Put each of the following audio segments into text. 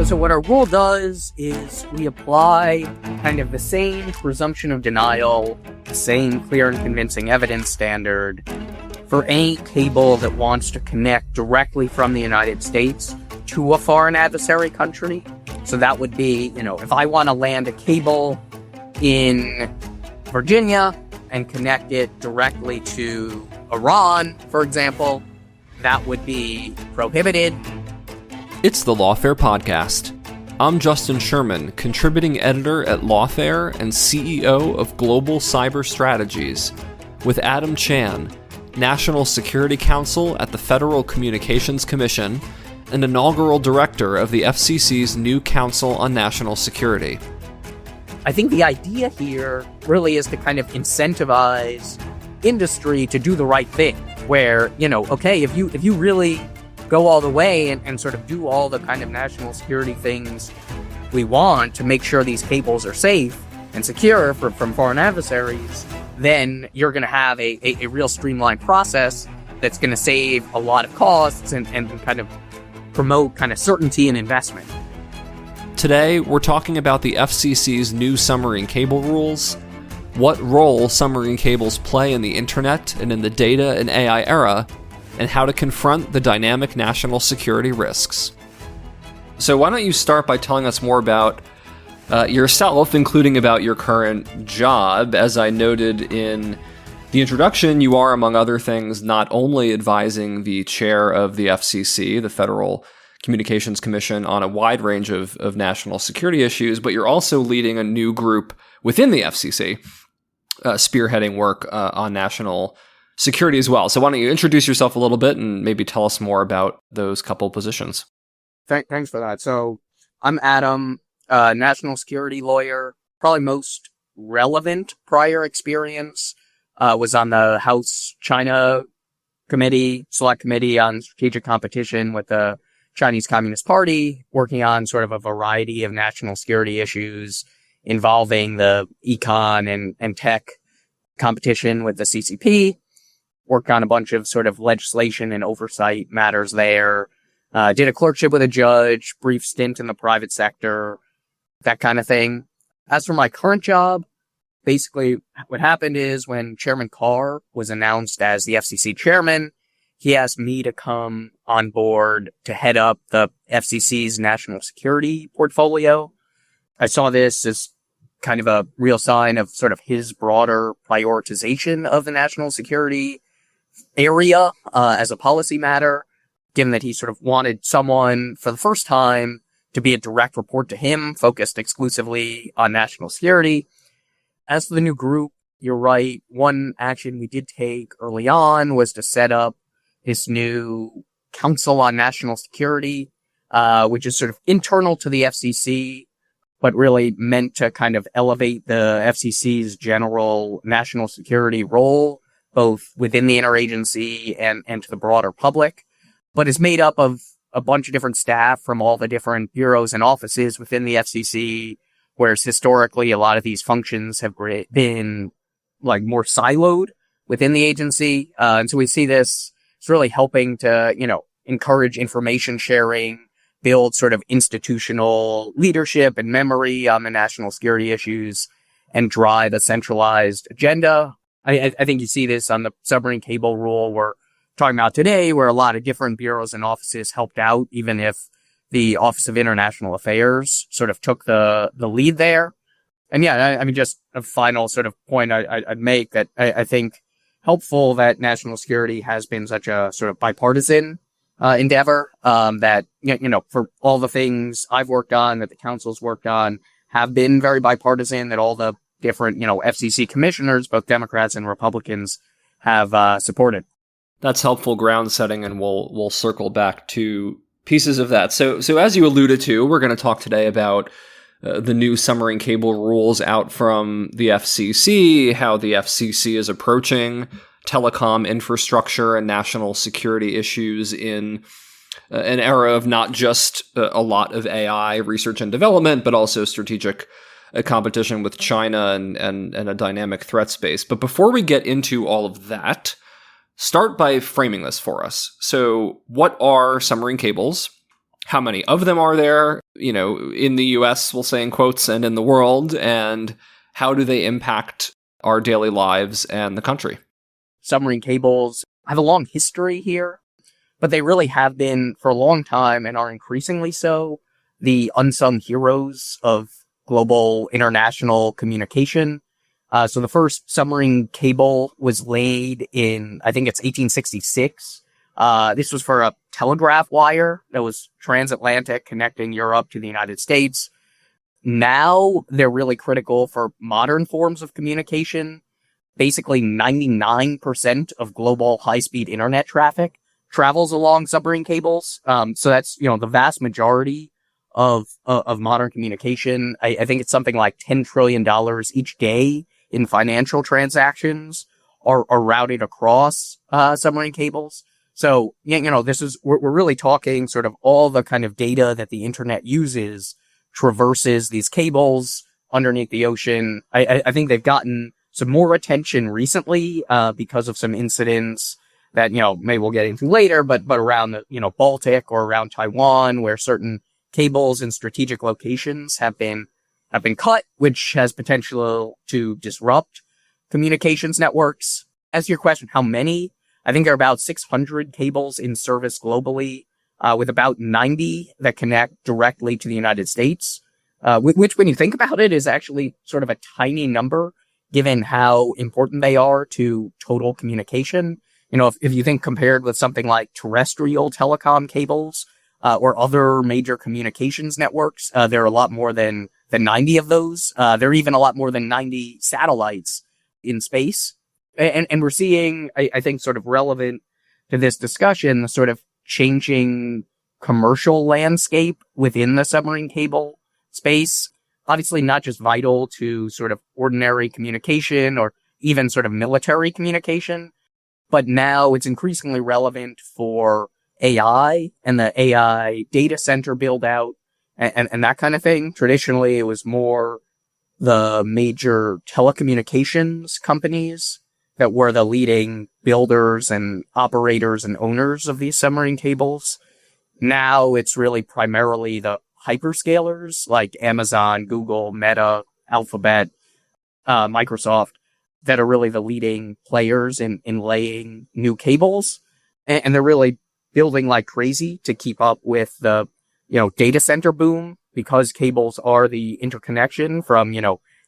So what our rule does is we apply kind of the same presumption of denial, the same clear and convincing evidence standard for any cable that wants to connect directly from the United States to a foreign adversary country. So that would be, if I want to land a cable in Virginia and connect it directly to Iran, for example, that would be prohibited. It's the Lawfare podcast. I'm Justin Sherman, contributing editor at Lawfare and CEO of Global Cyber Strategies, with Adam Chan, National Security Counsel at the Federal Communications Commission and inaugural director of the FCC's new Council on National Security. I think the idea here really is to kind of incentivize industry to do the right thing, where, okay, if you really go all the way and sort of do all the kind of national security things we want to make sure these cables are safe and secure from foreign adversaries, then you're going to have a real streamlined process that's going to save a lot of costs and kind of promote kind of certainty and investment. Today, we're talking about the FCC's new submarine cable rules, what role submarine cables play in the internet and in the data and AI era, and how to confront the dynamic national security risks. So why don't you start by telling us more about yourself, including about your current job. As I noted in the introduction, you are, among other things, not only advising the chair of the FCC, the Federal Communications Commission, on a wide range of national security issues, but you're also leading a new group within the FCC, spearheading work on national security as well. So why don't you introduce yourself a little bit and maybe tell us more about those couple positions? Thanks for that. So I'm Adam, national security lawyer. Probably most relevant prior experience was on the House China Committee, Select Committee on Strategic Competition with the Chinese Communist Party, working on sort of a variety of national security issues involving the econ and tech competition with the CCP. Worked on a bunch of sort of legislation and oversight matters there. Did a clerkship with a judge, brief stint in the private sector, that kind of thing. As for my current job, basically what happened is when Chairman Carr was announced as the FCC chairman, he asked me to come on board to head up the FCC's national security portfolio. I saw this as kind of a real sign of sort of his broader prioritization of the national security area as a policy matter, given that he sort of wanted someone for the first time to be a direct report to him, focused exclusively on national security. As for the new group, you're right. One action we did take early on was to set up this new Council on National Security, which is sort of internal to the FCC, but really meant to kind of elevate the FCC's general national security role, both within the interagency and to the broader public, but is made up of a bunch of different staff from all the different bureaus and offices within the FCC, whereas historically a lot of these functions have been like more siloed within the agency. And so we see this as really helping to, encourage information sharing, build sort of institutional leadership and memory on the national security issues, and drive a centralized agenda. I think you see this on the submarine cable rule we're talking about today, where a lot of different bureaus and offices helped out, even if the Office of International Affairs sort of took the lead there. And yeah, I mean, just a final sort of point I'd make that I think helpful that national security has been such a sort of bipartisan endeavor, that, for all the things I've worked on, that the council's worked on, have been very bipartisan, that all the different, FCC commissioners, both Democrats and Republicans, have supported. That's helpful ground setting, and we'll circle back to pieces of that. So as you alluded to, we're going to talk today about the new submarine cable rules out from the FCC, how the FCC is approaching telecom infrastructure and national security issues in an era of not just a lot of AI research and development, but also strategic competition with China and a dynamic threat space. But before we get into all of that, start by framing this for us. So what are submarine cables? How many of them are there, in the US, we'll say in quotes, and in the world, and how do they impact our daily lives and the country? Submarine cables have a long history here, but they really have been for a long time and are increasingly so the unsung heroes of global international communication. So the first submarine cable was laid in, I think it's 1866. This was for a telegraph wire that was transatlantic connecting Europe to the United States. Now they're really critical for modern forms of communication. Basically 99% of global high-speed internet traffic travels along submarine cables. So that's, the vast majority of modern communication. I think it's something like $10 trillion each day in financial transactions are routed across, submarine cables. So, we're really talking sort of all the kind of data that the internet uses traverses these cables underneath the ocean. I think they've gotten some more attention recently, because of some incidents that, maybe we'll get into later, but around the, Baltic or around Taiwan, where certain cables in strategic locations have been cut, which has potential to disrupt communications networks. As to your question, how many? I think there are about 600 cables in service globally, with about 90 that connect directly to the United States, which, when you think about it, is actually sort of a tiny number, given how important they are to total communication. If you think compared with something like terrestrial telecom cables, or other major communications networks, there are a lot more than 90 of those. There are even a lot more than 90 satellites in space. And we're seeing, I think, sort of relevant to this discussion, the sort of changing commercial landscape within the submarine cable space. Obviously not just vital to sort of ordinary communication or even sort of military communication, but now it's increasingly relevant for AI and the AI data center build out and that kind of thing. Traditionally, it was more the major telecommunications companies that were the leading builders and operators and owners of these submarine cables. Now it's really primarily the hyperscalers like Amazon, Google, Meta, Alphabet, Microsoft that are really the leading players in laying new cables. And they're really building like crazy to keep up with the, data center boom, because cables are the interconnection from,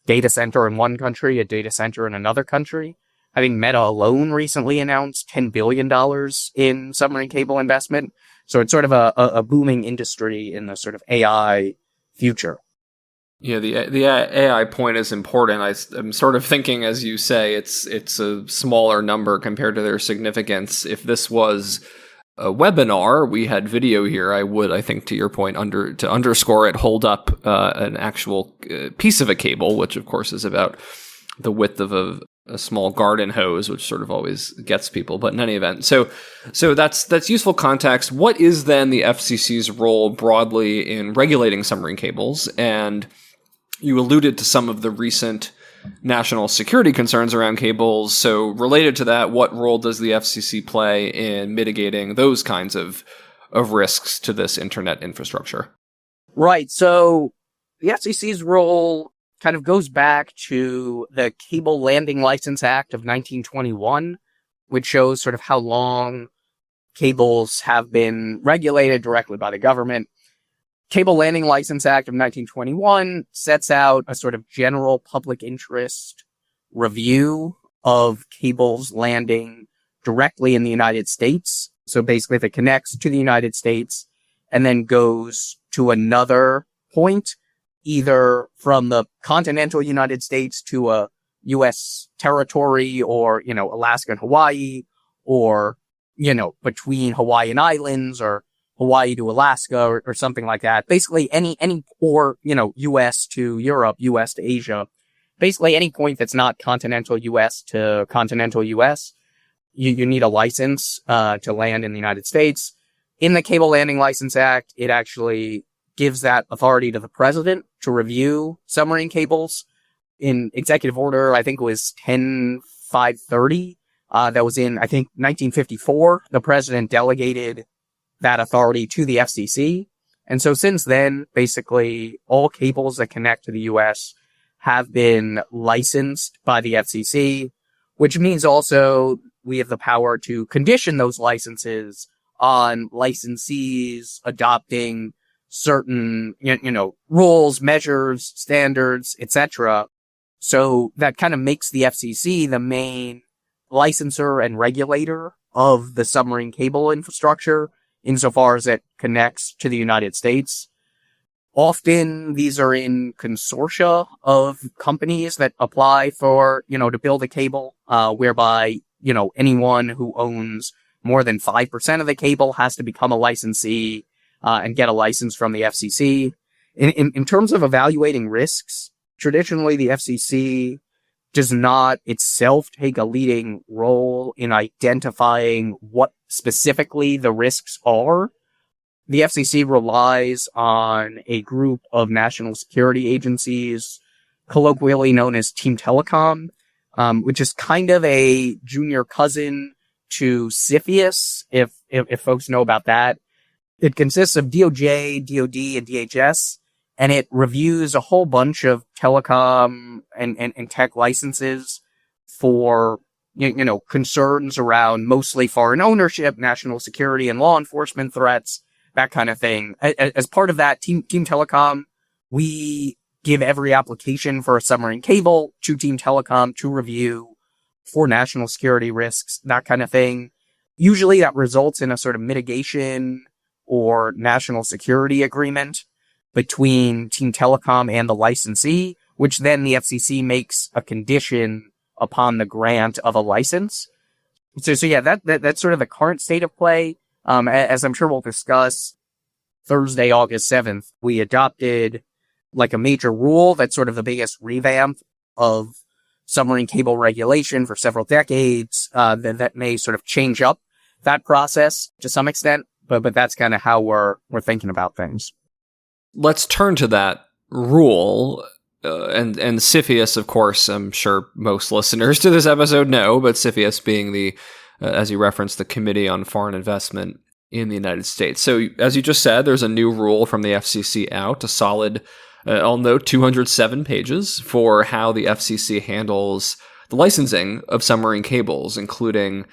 data center in one country, a data center in another country. I think Meta alone recently announced $10 billion in submarine cable investment. So it's sort of a booming industry in the sort of AI future. Yeah, the AI point is important. I'm sort of thinking, as you say, it's a smaller number compared to their significance. If this was a webinar, we had video here, I think, to your point, to underscore it, hold up an actual piece of a cable, which of course is about the width of a small garden hose, which sort of always gets people. But in any event, so that's useful context. What is then the FCC's role broadly in regulating submarine cables? And you alluded to some of the recent national security concerns around cables. So related to that, what role does the FCC play in mitigating those kinds of risks to this internet infrastructure? Right. So the FCC's role kind of goes back to the Cable Landing License Act of 1921, which shows sort of how long cables have been regulated directly by the government. Cable Landing License Act of 1921 sets out a sort of general public interest review of cables landing directly in the United States. So basically, if it connects to the United States and then goes to another point, either from the continental United States to a U.S. territory or, Alaska and Hawaii, or, between Hawaiian Islands or Hawaii to Alaska or something like that. Basically or, U.S. to Europe, U.S. to Asia. Basically any point that's not continental U.S. to continental U.S., you need a license, to land in the United States. In the Cable Landing License Act, it actually gives that authority to the president to review submarine cables. In executive order, I think it was 10530, that was in, I think, 1954. The president delegated that authority to the FCC. And so since then, basically all cables that connect to the US have been licensed by the FCC, which means also we have the power to condition those licenses on licensees adopting certain, rules, measures, standards, etc. So that kind of makes the FCC the main licensor and regulator of the submarine cable infrastructure insofar as it connects to the United States. Often these are in consortia of companies that apply for, to build a cable, whereby, anyone who owns more than 5% of the cable has to become a licensee, and get a license from the FCC. In terms of evaluating risks, traditionally the FCC does not itself take a leading role in identifying what specifically the risks are. The FCC relies on a group of national security agencies, colloquially known as Team Telecom, which is kind of a junior cousin to CFIUS, if folks know about that. It consists of DOJ, DOD, and DHS, and it reviews a whole bunch of telecom and tech licenses for, concerns around mostly foreign ownership, national security, and law enforcement threats, that kind of thing. As part of that, Team Telecom, we give every application for a submarine cable to Team Telecom to review for national security risks, that kind of thing. Usually that results in a sort of mitigation or national security agreement between Team Telecom and the licensee, which then the FCC makes a condition upon the grant of a license. So yeah, that's sort of the current state of play. As I'm sure we'll discuss, Thursday, August 7th, we adopted like a major rule that's sort of the biggest revamp of submarine cable regulation for several decades, that may sort of change up that process to some extent, but that's kind of how we're thinking about things. Let's turn to that rule, and CFIUS, of course, I'm sure most listeners to this episode know, but CFIUS being the, as you referenced, the Committee on Foreign Investment in the United States. So, as you just said, there's a new rule from the FCC out, a solid, I'll note, 207 pages for how the FCC handles the licensing of submarine cables, including,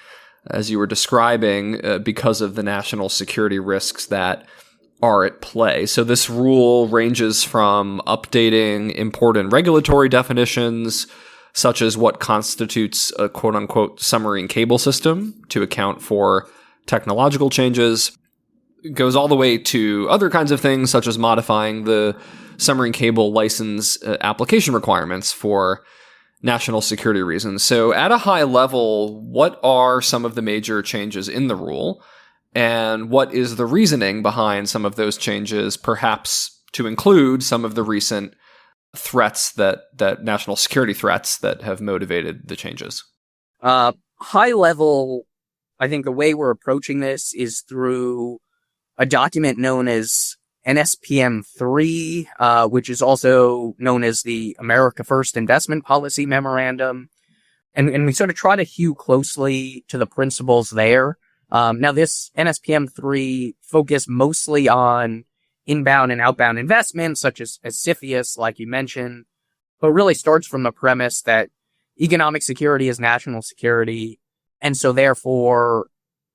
as you were describing, because of the national security risks that are at play. So this rule ranges from updating important regulatory definitions, such as what constitutes a quote-unquote submarine cable system to account for technological changes. It goes all the way to other kinds of things, such as modifying the submarine cable license application requirements for national security reasons. So at a high level, what are some of the major changes in the rule? And what is the reasoning behind some of those changes, perhaps to include some of the recent threats that national security threats that have motivated the changes? High level, I think the way we're approaching this is through a document known as NSPM 3, which is also known as the America First Investment Policy Memorandum. And we sort of try to hew closely to the principles there. Now this NSPM 3 focused mostly on inbound and outbound investments, such as CFIUS, like you mentioned, but really starts from the premise that economic security is national security. And so therefore,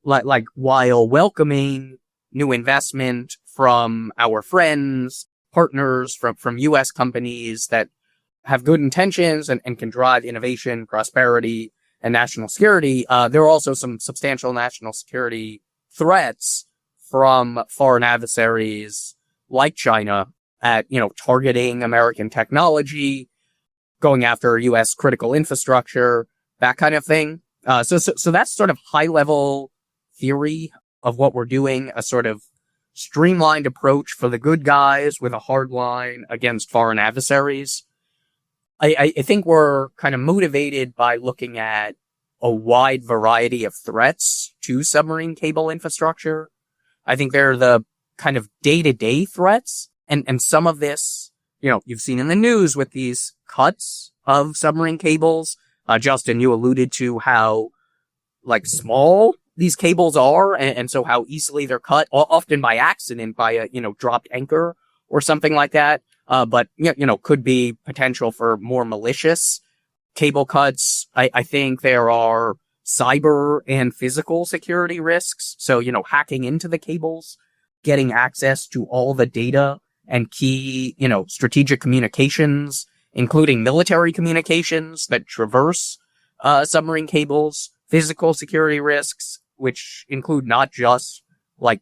like while welcoming new investment from our friends, partners, from U.S. companies that have good intentions and can drive innovation, prosperity, and national security, there are also some substantial national security threats from foreign adversaries like China at, targeting American technology, going after U.S. critical infrastructure, that kind of thing. So that's sort of high level theory of what we're doing, a sort of streamlined approach for the good guys with a hard line against foreign adversaries. I think we're kind of motivated by looking at a wide variety of threats to submarine cable infrastructure. I think they're the kind of day-to-day threats. And some of this, you've seen in the news with these cuts of submarine cables. Justin, you alluded to how, small these cables are, and so how easily they're cut, often by accident, by a, dropped anchor or something like that. But, could be potential for more malicious cable cuts. I think there are cyber and physical security risks. So, hacking into the cables, getting access to all the data and key, strategic communications, including military communications that traverse submarine cables, physical security risks, which include not just like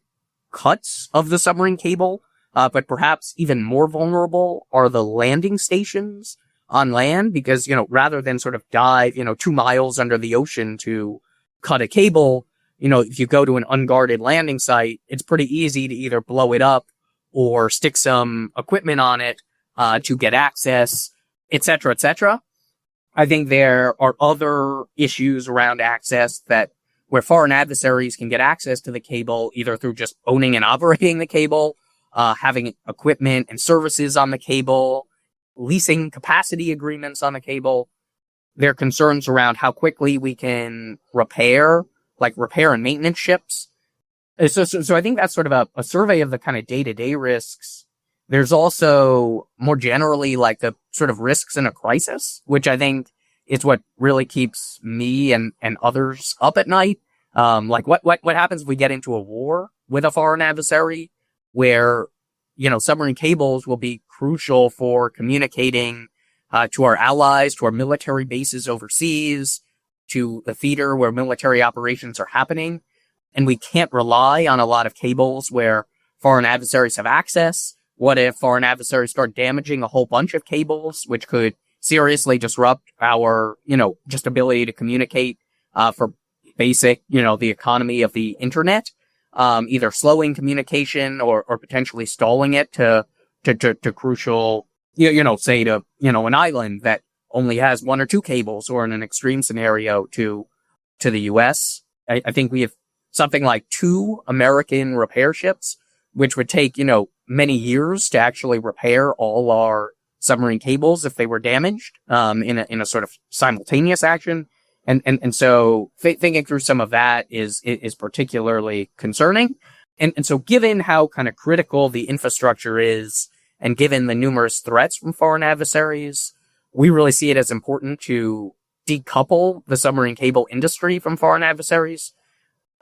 cuts of the submarine cable, but perhaps even more vulnerable are the landing stations on land, because, rather than sort of dive, 2 miles under the ocean to cut a cable, if you go to an unguarded landing site, it's pretty easy to either blow it up or stick some equipment on it, to get access, et cetera, et cetera. I think there are other issues around access where foreign adversaries can get access to the cable, either through just owning and operating the cable, having equipment and services on the cable, leasing capacity agreements on the cable. There are concerns around how quickly we can repair and maintenance ships. So I think that's sort of a survey of the kind of day-to-day risks. There's also more generally like the sort of risks in a crisis, which I think is what really keeps me and others up at night. What happens if we get into a war with a foreign adversary where, submarine cables will be crucial for communicating, to our allies, to our military bases overseas, to the theater where military operations are happening. And we can't rely on a lot of cables where foreign adversaries have access. What if foreign adversaries start damaging a whole bunch of cables, which could seriously disrupt our, just ability to communicate, for basic, the economy of the internet, either slowing communication or potentially stalling it to crucial, say to, an island that only has 1 or 2 cables, or in an extreme scenario to the US. I think we have something like 2 American repair ships, which would take, many years to actually repair all our submarine cables if they were damaged, in a sort of simultaneous action. And so thinking through some of that is particularly concerning. And so given how kind of critical the infrastructure is, and given the numerous threats from foreign adversaries, we really see it as important to decouple the submarine cable industry from foreign adversaries.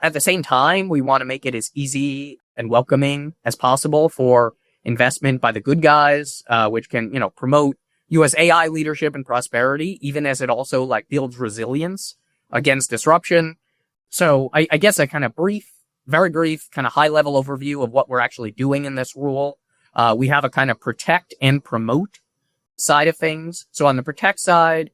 At the same time, we want to make it as easy and welcoming as possible for investment by the good guys, which can, promote U.S. AI leadership and prosperity, even as it also builds resilience against disruption. So I guess a kind of very brief, kind of high level overview of what we're actually doing in this rule. We have a kind of protect and promote side of things. So on the protect side,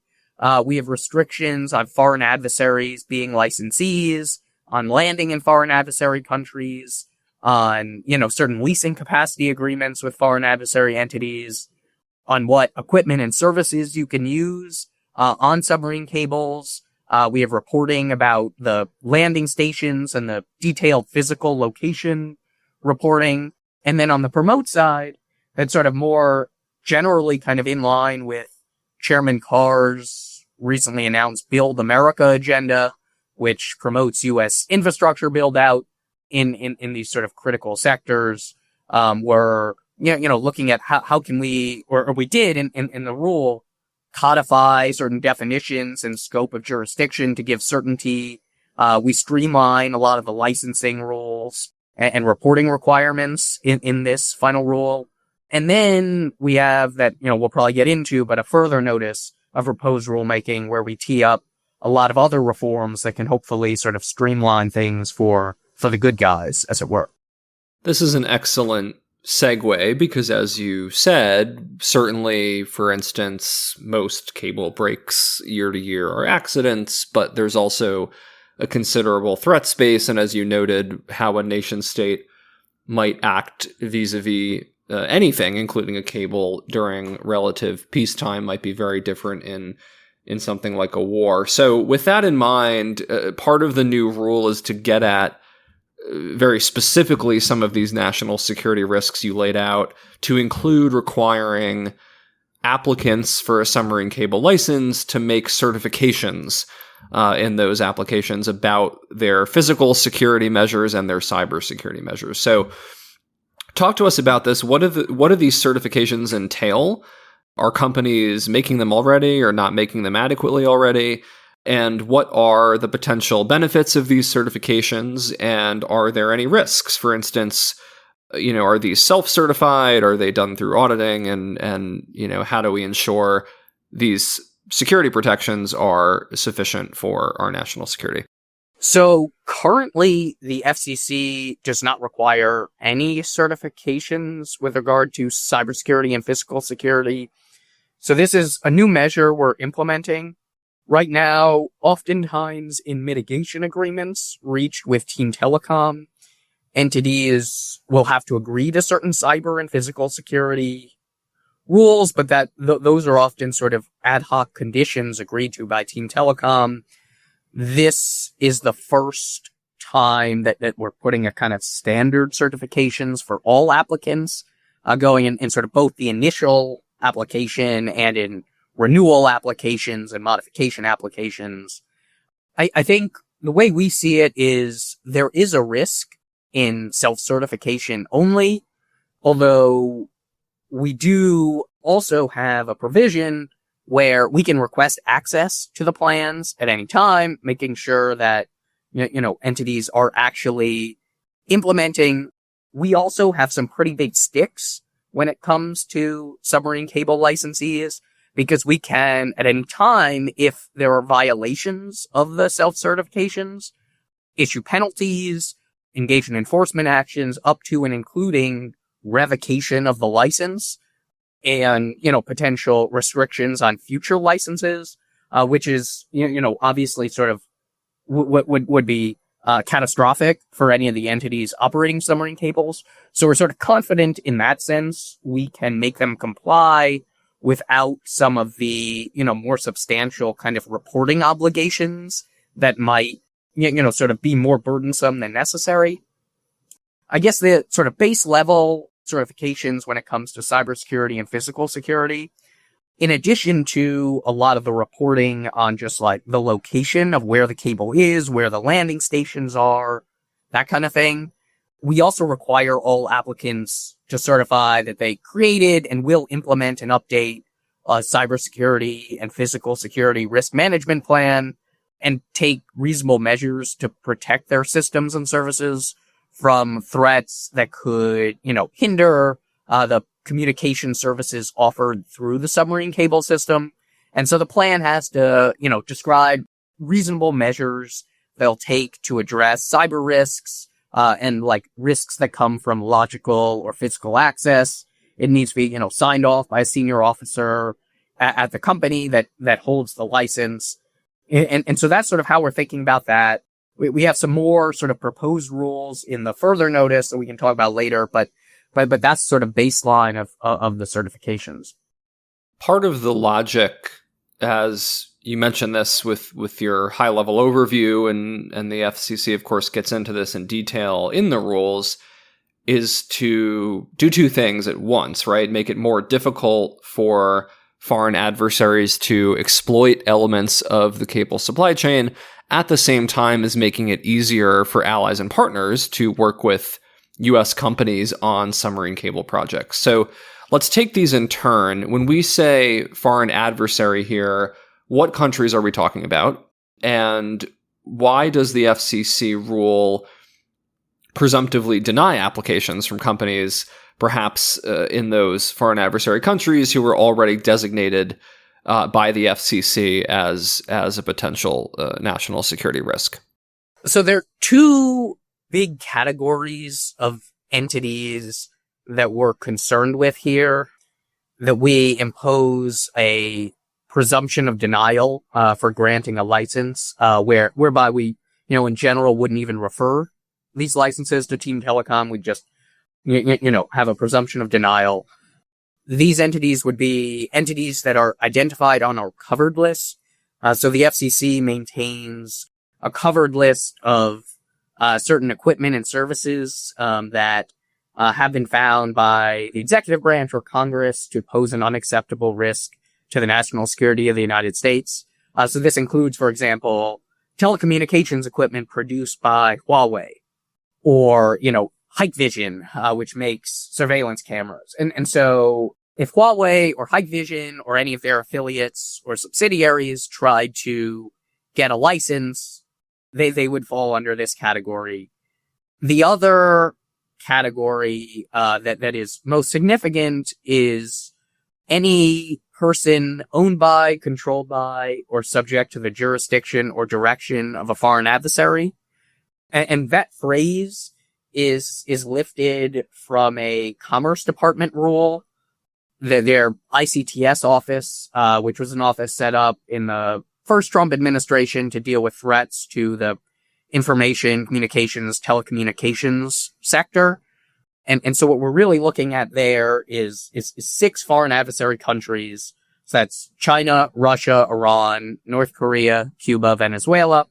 we have restrictions on foreign adversaries being licensees, on landing in foreign adversary countries, on, certain leasing capacity agreements with foreign adversary entities, on what equipment and services you can use, on submarine cables. We have reporting about the landing stations and the detailed physical location reporting. And then on the promote side, that's sort of more generally kind of in line with Chairman Carr's recently announced Build America agenda, which promotes U.S. infrastructure build out in these sort of critical sectors. We're, looking at how can we, or we did in the rule, codify certain definitions and scope of jurisdiction to give certainty. We streamline a lot of the licensing rules and reporting requirements in this final rule. And then we have that, we'll probably get into, but a further notice of proposed rulemaking where we tee up a lot of other reforms that can hopefully sort of streamline things for the good guys, as it were. This is an excellent segue because, as you said, certainly, for instance, most cable breaks year to year are accidents, but there's also a considerable threat space. And as you noted, how a nation state might act vis-a-vis anything, including a cable during relative peacetime, might be very different in something like a war. So with that in mind, part of the new rule is to get at very specifically some of these national security risks you laid out, to include requiring applicants for a submarine cable license to make certifications in those applications about their physical security measures and their cyber security measures. So talk to us about this. What do these certifications entail? Are companies making them already or not making them adequately already? And what are the potential benefits of these certifications? And are there any risks? For instance, are these self-certified? Are they done through auditing? And how do we ensure these security protections are sufficient for our national security? So currently, the FCC does not require any certifications with regard to cybersecurity and physical security. So this is a new measure we're implementing. Right now, oftentimes in mitigation agreements reached with Team Telecom, entities will have to agree to certain cyber and physical security rules, but those are often sort of ad hoc conditions agreed to by Team Telecom. This is the first time that we're putting a kind of standard certifications for all applicants, going in sort of both the initial application and in renewal applications and modification applications. I think the way we see it is there is a risk in self-certification only, although we do also have a provision where we can request access to the plans at any time, making sure that, entities are actually implementing. We also have some pretty big sticks when it comes to submarine cable licensees, because we can, at any time, if there are violations of the self-certifications, issue penalties, engage in enforcement actions up to and including revocation of the license, and, potential restrictions on future licenses, which is, obviously sort of would be catastrophic for any of the entities operating submarine cables. So we're sort of confident in that sense. We can make them comply without some of the, more substantial kind of reporting obligations that might, sort of be more burdensome than necessary. I guess the sort of base level certifications when it comes to cybersecurity and physical security, in addition to a lot of the reporting on just like the location of where the cable is, where the landing stations are, that kind of thing, we also require all applicants to certify that they created and will implement and update a cybersecurity and physical security risk management plan and take reasonable measures to protect their systems and services from threats that could, hinder the communication services offered through the submarine cable system. And so the plan has to, describe reasonable measures they'll take to address cyber risks, and like risks that come from logical or physical access. It needs to be, signed off by a senior officer at the company that holds the license. And so that's sort of how we're thinking about that. We have some more sort of proposed rules in the further notice that we can talk about later, but that's sort of baseline of the certifications. Part of the logic, as you mentioned this with your high level overview, and the FCC of course gets into this in detail in the rules, is to do two things at once, right? Make it more difficult for foreign adversaries to exploit elements of the cable supply chain, at the same time as making it easier for allies and partners to work with U.S. companies on submarine cable projects. So let's take these in turn. When we say foreign adversary here, what countries are we talking about? And why does the FCC rule presumptively deny applications from companies, perhaps in those foreign adversary countries who were already designated by the FCC as a potential national security risk? So there are two big categories of entities that we're concerned with here, that we impose a presumption of denial for granting a license, whereby we, in general wouldn't even refer these licenses to Team Telecom. We just, have a presumption of denial. These entities would be entities that are identified on our covered list. So the FCC maintains a covered list of certain equipment and services that have been found by the executive branch or Congress to pose an unacceptable risk to the national security of the United States. So this includes, for example, telecommunications equipment produced by Huawei, or, Hikvision, which makes surveillance cameras. And so if Huawei or Hikvision or any of their affiliates or subsidiaries tried to get a license, they would fall under this category. The other category that is most significant is any person owned by, controlled by, or subject to the jurisdiction or direction of a foreign adversary. And that phrase is lifted from a Commerce Department rule. Their ICTS office, which was an office set up in the first Trump administration to deal with threats to the information, communications, telecommunications sector. And so what we're really looking at there is 6 foreign adversary countries. So that's China, Russia, Iran, North Korea, Cuba, Venezuela.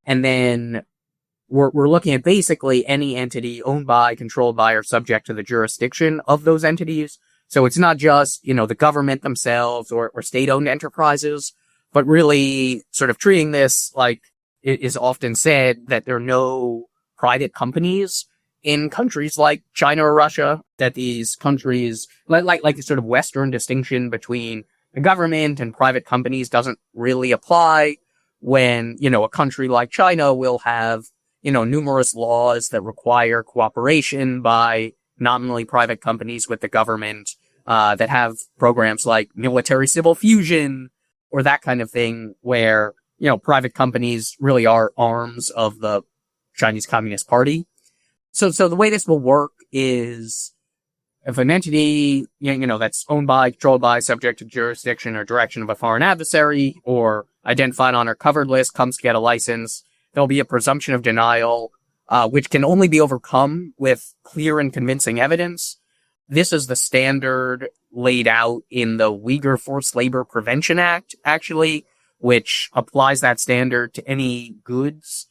And then we're looking at basically any entity owned by, controlled by, or subject to the jurisdiction of those entities. So it's not just, the government themselves or state-owned enterprises, but really sort of treating this like it is often said that there are no private companies in countries like China or Russia, that these countries, like the sort of Western distinction between the government and private companies doesn't really apply when, a country like China will have, numerous laws that require cooperation by nominally private companies with the government, that have programs like military civil fusion or that kind of thing where, private companies really are arms of the Chinese Communist Party. So the way this will work is if an entity, that's owned by, controlled by, subject to jurisdiction or direction of a foreign adversary or identified on our covered list comes to get a license, there'll be a presumption of denial, which can only be overcome with clear and convincing evidence. This is the standard laid out in the Uyghur Forced Labor Prevention Act, actually, which applies that standard to any goods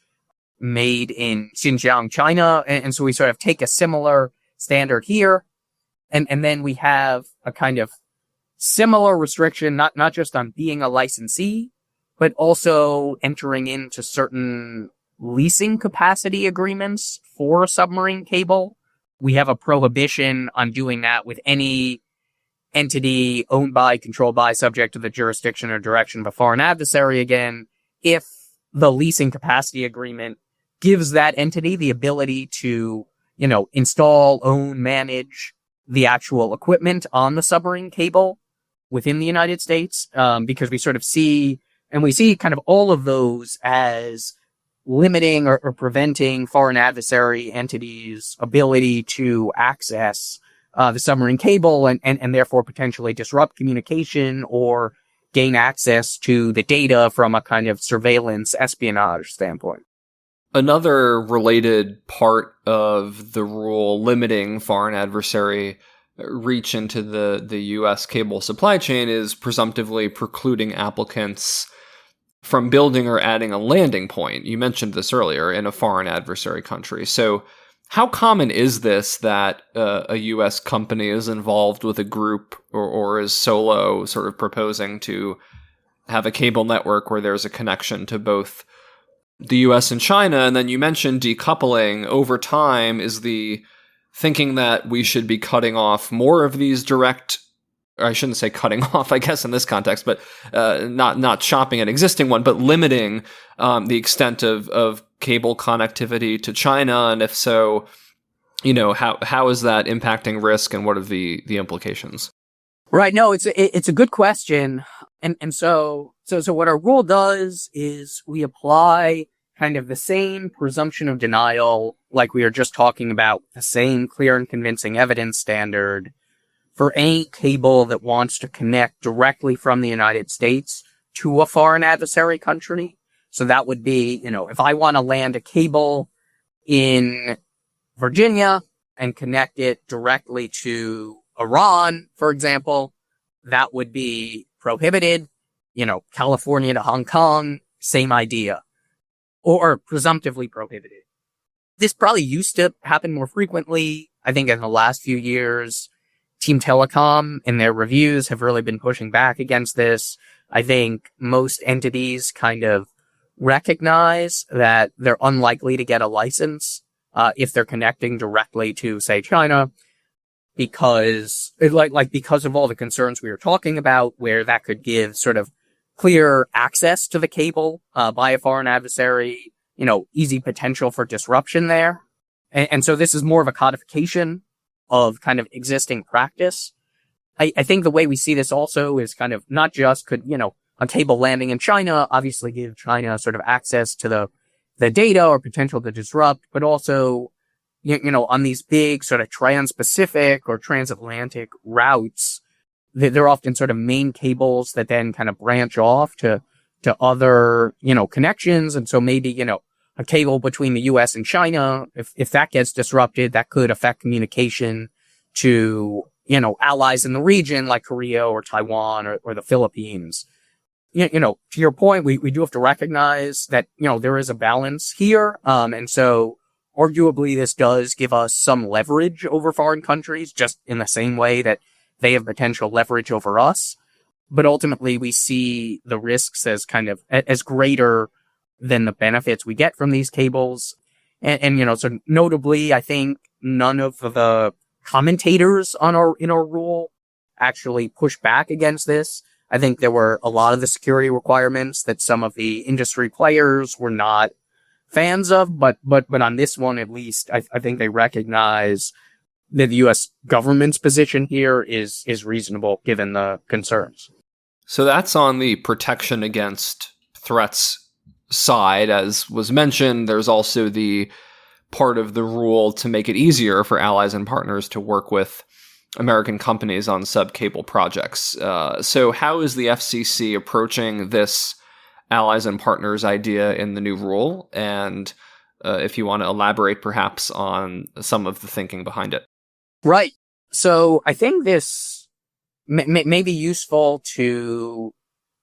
made in Xinjiang, China. And so we sort of take a similar standard here. And then we have a kind of similar restriction, not just on being a licensee, but also entering into certain leasing capacity agreements for a submarine cable. We have a prohibition on doing that with any entity owned by, controlled by, subject to the jurisdiction or direction of a foreign adversary again, if the leasing capacity agreement gives that entity the ability to, install, own, manage the actual equipment on the submarine cable within the United States, because we sort of see, and we see kind of all of those as limiting or preventing foreign adversary entities' ability to access the submarine cable and therefore potentially disrupt communication or gain access to the data from a kind of surveillance espionage standpoint. Another related part of the rule limiting foreign adversary reach into the U.S. cable supply chain is presumptively precluding applicants from building or adding a landing point. You mentioned this earlier, in a foreign adversary country. So how common is this that a U.S. company is involved with a group or is solo sort of proposing to have a cable network where there's a connection to both the U.S. and China? And then you mentioned decoupling. Over time, is the thinking that we should be cutting off more of these direct, or I shouldn't say cutting off, I guess, in this context, but not chopping an existing one, but limiting the extent of cable connectivity to China? And if so, how is that impacting risk and what are the implications? Right. No, it's a good question. And so what our rule does is we apply kind of the same presumption of denial, like we were just talking about, the same clear and convincing evidence standard for any cable that wants to connect directly from the United States to a foreign adversary country. So that would be, if I want to land a cable in Virginia and connect it directly to Iran, for example, that would be prohibited. California to Hong Kong, same idea. Or presumptively prohibited. This probably used to happen more frequently. I think in the last few years, Team Telecom in their reviews have really been pushing back against this. I think most entities kind of recognize that they're unlikely to get a license if they're connecting directly to, say, China, because because of all the concerns we were talking about, where that could give sort of clear access to the cable by a foreign adversary, easy potential for disruption there. And so this is more of a codification of kind of existing practice. I think the way we see this also is kind of not just could, a cable landing in China obviously give China sort of access to the data or potential to disrupt, but also, on these big sort of trans-Pacific or transatlantic routes, they're often sort of main cables that then kind of branch off to other, connections. And so maybe, a cable between the US and China, if that gets disrupted, that could affect communication to, allies in the region like Korea or Taiwan or the Philippines. To your point, we do have to recognize that, there is a balance here. And so arguably this does give us some leverage over foreign countries, just in the same way that they have potential leverage over us. But ultimately we see the risks as kind of as greater than the benefits we get from these cables. And so notably, I think none of the commentators in our rule actually push back against this. I think there were a lot of the security requirements that some of the industry players were not fans of, but on this one, at least, I think they recognize that the U.S. government's position here is reasonable given the concerns. So that's on the protection against threats side. As was mentioned, there's also the part of the rule to make it easier for allies and partners to work with American companies on sub-cable projects. So how is the FCC approaching this allies and partners idea in the new rule? And if you want to elaborate perhaps on some of the thinking behind it. Right. So I think this may be useful to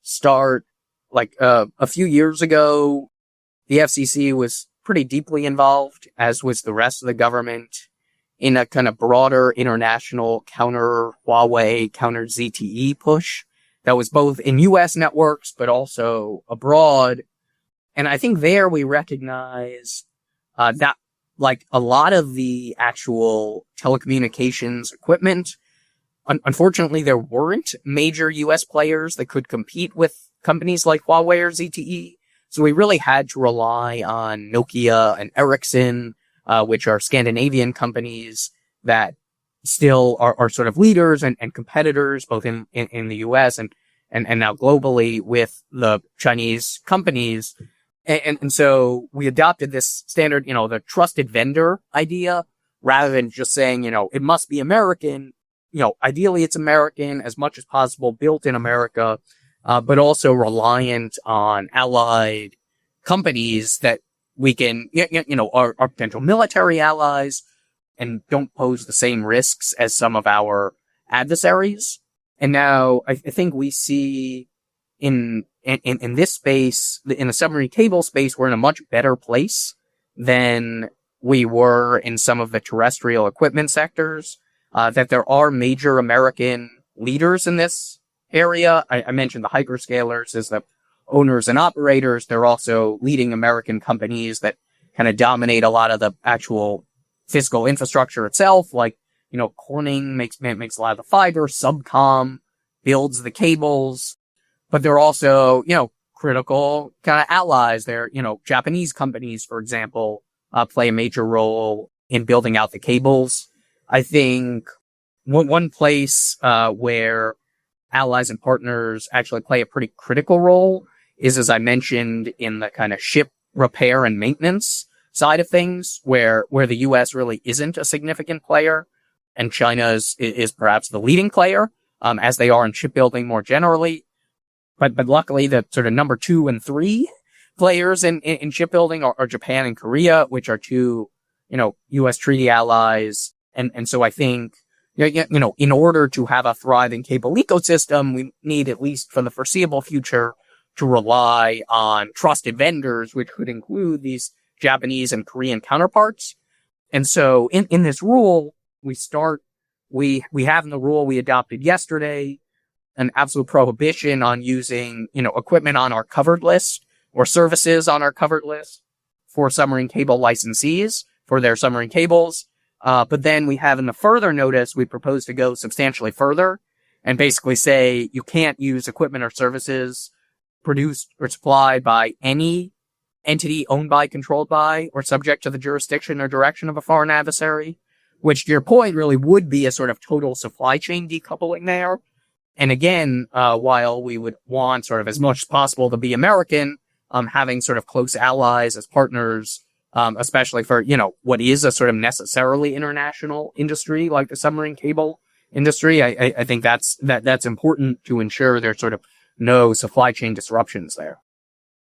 start a few years ago. The FCC was pretty deeply involved, as was the rest of the government, in a kind of broader international counter Huawei, counter ZTE push that was both in US networks, but also abroad. And I think there we recognize that a lot of the actual telecommunications equipment, unfortunately, there weren't major US players that could compete with companies like Huawei or ZTE. So we really had to rely on Nokia and Ericsson, which are Scandinavian companies that still are sort of leaders and competitors, both in the US and now globally with the Chinese companies. And so we adopted this standard, the trusted vendor idea, rather than just saying, it must be American. Ideally it's American as much as possible, built in America, but also reliant on allied companies that we can, are potential military allies and don't pose the same risks as some of our adversaries. And now I think we see in this space, in the submarine cable space, we're in a much better place than we were in some of the terrestrial equipment sectors, that there are major American leaders in this area. I mentioned the hyperscalers as the owners and operators. They're also leading American companies that kind of dominate a lot of the actual physical infrastructure itself. Like, Corning makes a lot of the fiber, Subcom builds the cables, but they're also, critical kind of allies. They're, Japanese companies, for example, play a major role in building out the cables. I think one place, where allies and partners actually play a pretty critical role is, as I mentioned, in the kind of ship repair and maintenance side of things, where the U.S. really isn't a significant player, and China is perhaps the leading player, as they are in shipbuilding more generally. But luckily, the sort of number 2 and 3 players in shipbuilding are Japan and Korea, which are two, U.S. treaty allies. And so I think, in order to have a thriving cable ecosystem, we need, at least for the foreseeable future, to rely on trusted vendors, which could include these Japanese and Korean counterparts. And so in this rule, we have in the rule we adopted yesterday, an absolute prohibition on using, equipment on our covered list or services on our covered list for submarine cable licensees for their submarine cables. But then we have in the further notice, we propose to go substantially further and basically say you can't use equipment or services produced or supplied by any entity owned by, controlled by, or subject to the jurisdiction or direction of a foreign adversary, which to your point really would be a sort of total supply chain decoupling there. And again, while we would want sort of as much as possible to be American, having sort of close allies as partners, especially for, what is a sort of necessarily international industry like the submarine cable industry. I think that's important to ensure there's sort of no supply chain disruptions there.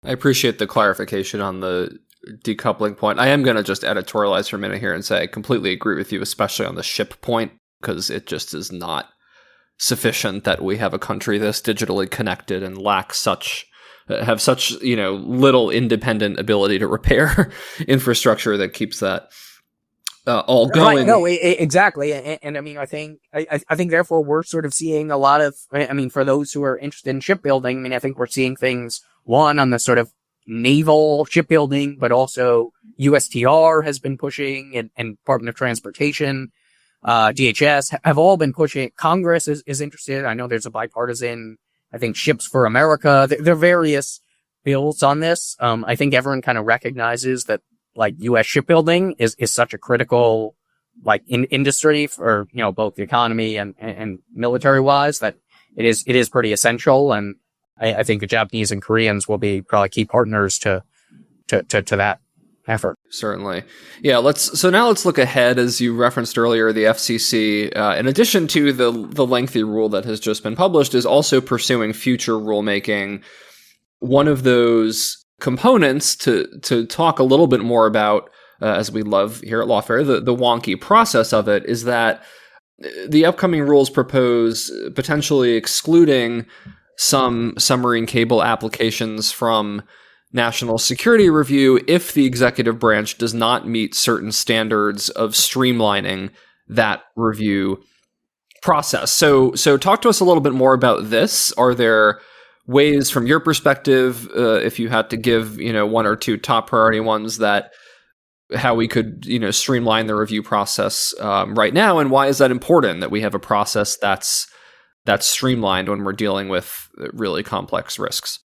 I appreciate the clarification on the decoupling point. I am going to just editorialize for a minute here and say I completely agree with you, especially on the ship point, because it just is not sufficient that we have a country this digitally connected and have such little independent ability to repair infrastructure that keeps that all going. Right, no, exactly. And I mean, I think therefore we're sort of seeing a lot of, for those who are interested in shipbuilding, I think we're seeing things, one, on the sort of naval shipbuilding, but also USTR has been pushing and Department of Transportation, DHS have all been pushing. Congress is interested. I know there's a bipartisan, I think, Ships for America. There are various bills on this. I think everyone kind of recognizes that like U.S. shipbuilding is such a critical industry for, both the economy and military wise that it is pretty essential. And I think the Japanese and Koreans will be probably key partners to that effort. Certainly. Yeah. Now let's look ahead. As you referenced earlier, the FCC, in addition to the lengthy rule that has just been published, is also pursuing future rulemaking. One of those components to talk a little bit more about, as we love here at Lawfare, the wonky process of it, is that the upcoming rules propose potentially excluding some submarine cable applications from national security review if the executive branch does not meet certain standards of streamlining that review process. So talk to us a little bit more about this. Are there ways from your perspective, if you had to give, one or two top priority ones, that how we could, streamline the review process right now? And why is that important that we have a process that's streamlined when we're dealing with really complex risks?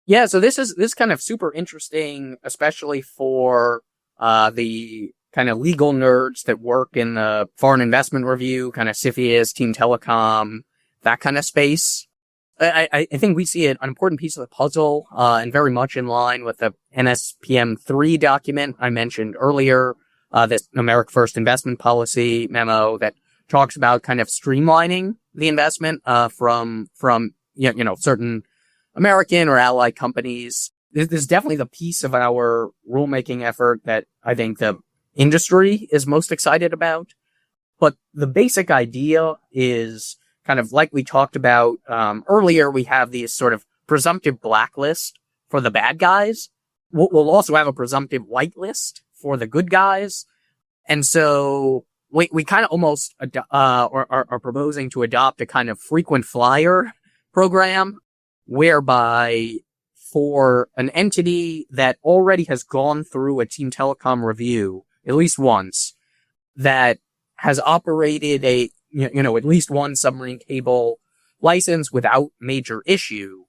Yeah, so this kind of super interesting, especially for the kind of legal nerds that work in the foreign investment review, kind of CFIUS, Team Telecom, that kind of space. I think we see an important piece of the puzzle, and very much in line with the NSPM 3 document I mentioned earlier, this America First investment policy memo that talks about kind of streamlining the investment from certain American or allied companies. This is definitely the piece of our rulemaking effort that I think the industry is most excited about. But the basic idea is kind of like we talked about earlier. We have these sort of presumptive blacklist for the bad guys. We'll also have a presumptive whitelist for the good guys. And so we kind of almost are proposing to adopt a kind of frequent flyer program whereby for an entity that already has gone through a Team Telecom review at least once, that has operated at least one submarine cable license without major issue,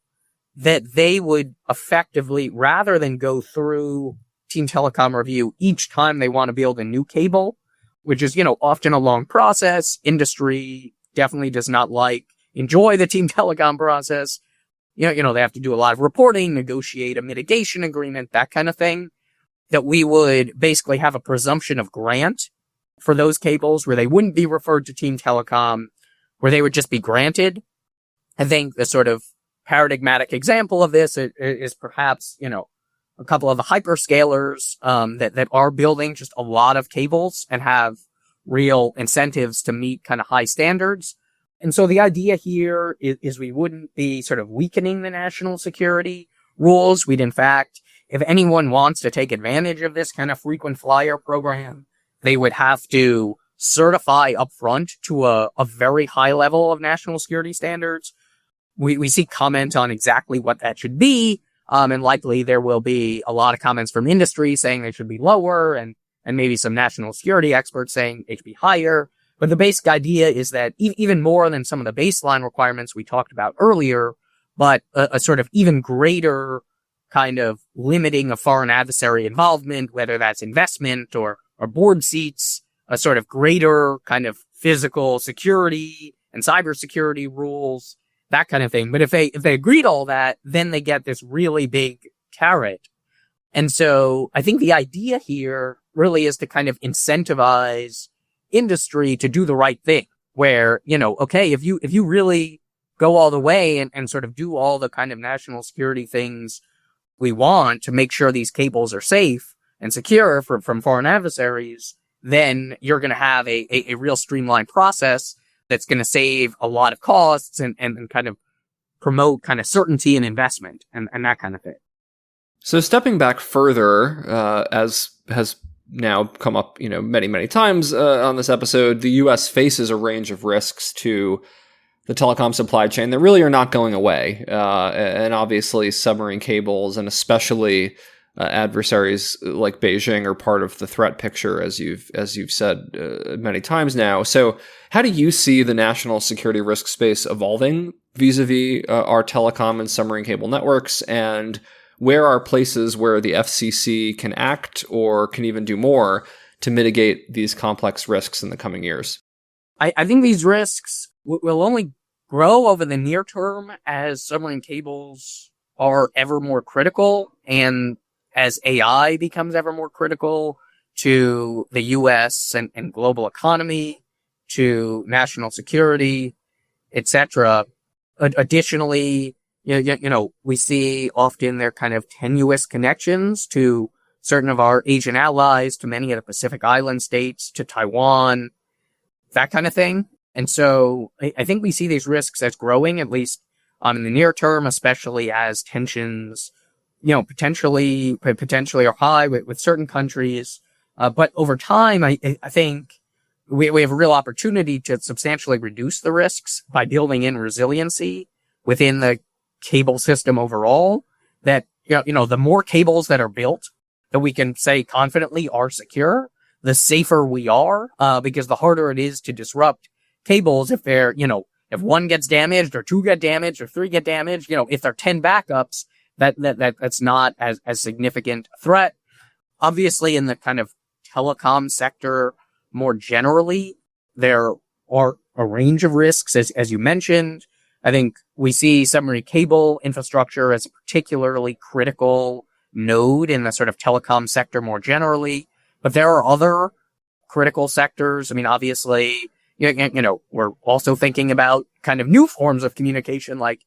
that they would effectively, rather than go through Team Telecom review each time they want to build a new cable, which is, often a long process. Industry definitely does not enjoy the Team Telecom process. They have to do a lot of reporting, negotiate a mitigation agreement, that kind of thing, that we would basically have a presumption of grant for those cables where they wouldn't be referred to Team Telecom, where they would just be granted. I think the sort of paradigmatic example of this is perhaps, a couple of the hyperscalers that are building just a lot of cables and have real incentives to meet kind of high standards. And so the idea here is we wouldn't be sort of weakening the national security rules. We'd, in fact, if anyone wants to take advantage of this kind of frequent flyer program, they would have to certify upfront to a very high level of national security standards. we see comment on exactly what that should be. And likely there will be a lot of comments from industry saying they should be lower and maybe some national security experts saying they should be higher. But the basic idea is that even more than some of the baseline requirements we talked about earlier, but a sort of even greater kind of limiting of foreign adversary involvement, whether that's investment or board seats, a sort of greater kind of physical security and cybersecurity rules, that kind of thing. But if they agree to all that, then they get this really big carrot. And so I think the idea here really is to kind of incentivize industry to do the right thing, where, okay, if you really go all the way and sort of do all the kind of national security things we want to make sure these cables are safe and secure from foreign adversaries, then you're going to have a real streamlined process that's going to save a lot of costs and kind of promote kind of certainty and investment and that kind of thing. So stepping back further, as has now come up, many, many times on this episode, the U.S. faces a range of risks to the telecom supply chain that really are not going away. And obviously submarine cables and especially adversaries like Beijing are part of the threat picture, as you've said many times now. So how do you see the national security risk space evolving vis-a-vis our telecom and submarine cable networks? And where are places where the FCC can act or can even do more to mitigate these complex risks in the coming years? I think these risks will only grow over the near term as submarine cables are ever more critical and as AI becomes ever more critical to the U.S. and global economy, to national security, etc. Additionally, we see often their kind of tenuous connections to certain of our Asian allies, to many of the Pacific Island states, to Taiwan, that kind of thing. And so I think we see these risks as growing, at least in the near term, especially as tensions, potentially are high with certain countries. But over time, I think we have a real opportunity to substantially reduce the risks by building in resiliency within the cable system overall. That, the more cables that are built that we can say confidently are secure, the safer we are, because the harder it is to disrupt cables if they're, if one gets damaged or two get damaged or three get damaged, if there are 10 backups, that's not as significant a threat. Obviously, in the kind of telecom sector more generally, there are a range of risks, as you mentioned. I think we see submarine cable infrastructure as a particularly critical node in the sort of telecom sector more generally. But there are other critical sectors. I mean, obviously, we're also thinking about kind of new forms of communication, like,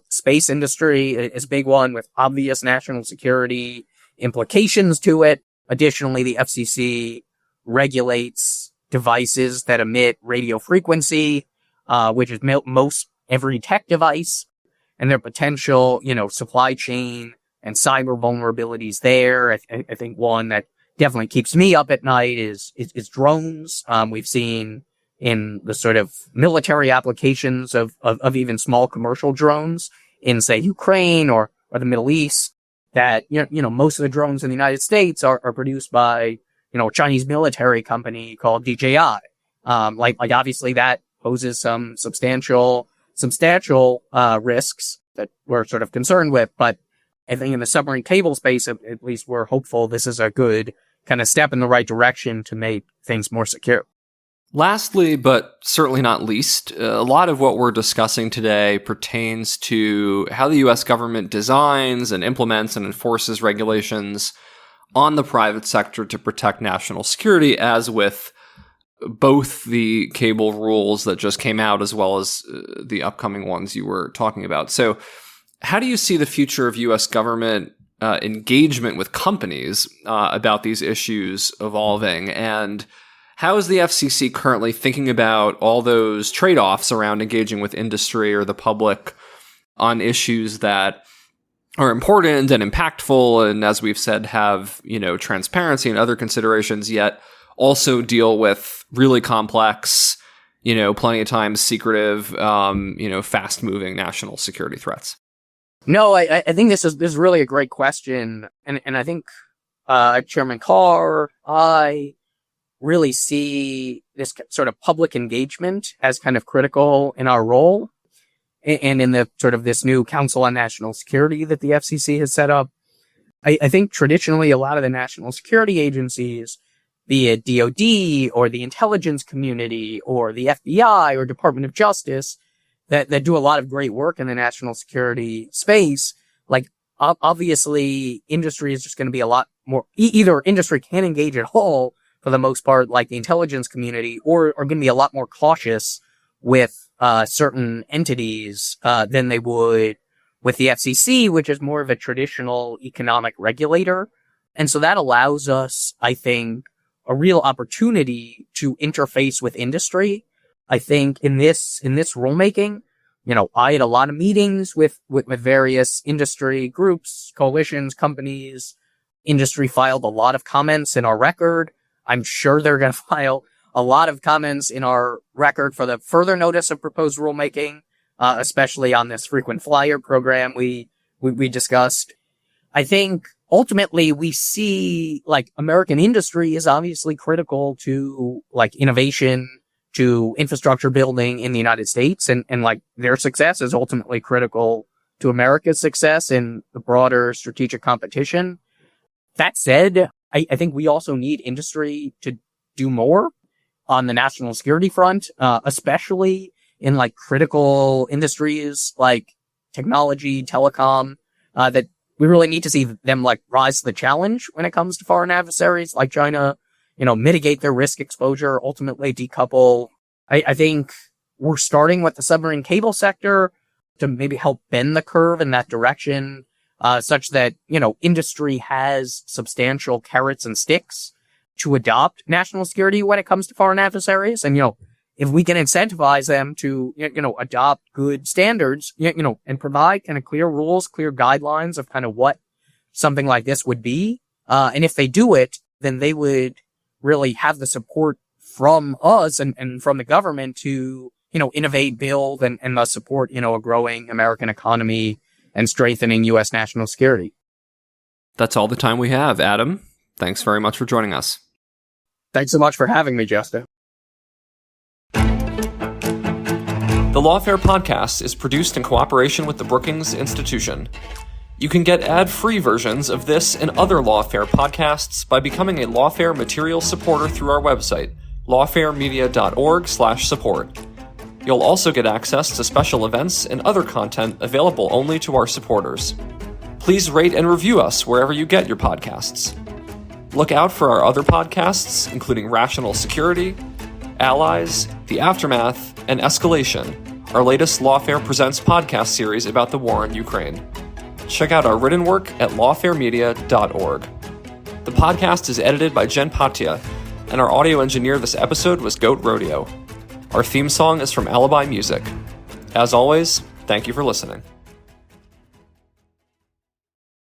space industry is a big one with obvious national security implications to it. Additionally, the FCC regulates devices that emit radio frequency, which is most every tech device, and their potential, supply chain and cyber vulnerabilities there. I think one that definitely keeps me up at night is drones. We've seen in the sort of military applications of even small commercial drones in, say, Ukraine or the Middle East, that, most of the drones in the United States are produced by, a Chinese military company called DJI. Obviously that poses some substantial risks that we're sort of concerned with. But I think in the submarine cable space, at least we're hopeful this is a good kind of step in the right direction to make things more secure. Lastly, but certainly not least, a lot of what we're discussing today pertains to how the U.S. government designs and implements and enforces regulations on the private sector to protect national security, as with both the cable rules that just came out as well as the upcoming ones you were talking about. So how do you see the future of U.S. government engagement with companies about these issues evolving? And how is the FCC currently thinking about all those trade-offs around engaging with industry or the public on issues that are important and impactful, and as we've said, have, transparency and other considerations, yet also deal with really complex, plenty of times secretive, fast-moving national security threats? No, I think this is really a great question. And I think, Chairman Carr, I really see this sort of public engagement as kind of critical in our role and in the sort of this new Council on National Security that the FCC has set up. I think traditionally a lot of the national security agencies, be it DoD or the intelligence community or the FBI or Department of Justice, that do a lot of great work in the national security space, like obviously industry is just going to be a lot more, either industry can engage at all for the most part, like the intelligence community, or are going to be a lot more cautious with certain entities than they would with the FCC, which is more of a traditional economic regulator. And so that allows us, I think, a real opportunity to interface with industry. I think in this rulemaking, I had a lot of meetings with various industry groups, coalitions, companies. Industry filed a lot of comments in our record. I'm sure they're going to file a lot of comments in our record for the further notice of proposed rulemaking, especially on this frequent flyer program we discussed. I think ultimately we see like American industry is obviously critical to like innovation, to infrastructure building in the United States, and like their success is ultimately critical to America's success in the broader strategic competition. That said, I think we also need industry to do more on the national security front, especially in like critical industries like technology, telecom, that we really need to see them like rise to the challenge when it comes to foreign adversaries like China, mitigate their risk exposure, ultimately decouple. I think we're starting with the submarine cable sector to maybe help bend the curve in that direction, such that, industry has substantial carrots and sticks to adopt national security when it comes to foreign adversaries. And, if we can incentivize them to, adopt good standards, and provide kind of clear rules, clear guidelines of kind of what something like this would be. And if they do it, then they would really have the support from us and from the government to, innovate, build, and thus support, a growing American economy and strengthening U.S. national security. That's all the time we have, Adam. Thanks very much for joining us. Thanks so much for having me, Justin. The Lawfare podcast is produced in cooperation with the Brookings Institution. You can get ad-free versions of this and other Lawfare podcasts by becoming a Lawfare material supporter through our website, lawfaremedia.org/support. You'll also get access to special events and other content available only to our supporters. Please rate and review us wherever you get your podcasts. Look out for our other podcasts, including Rational Security, Allies, The Aftermath, and Escalation, our latest Lawfare Presents podcast series about the war in Ukraine. Check out our written work at lawfaremedia.org. The podcast is edited by Jen Patia, and our audio engineer this episode was Goat Rodeo. Our theme song is from Alibi Music. As always, thank you for listening.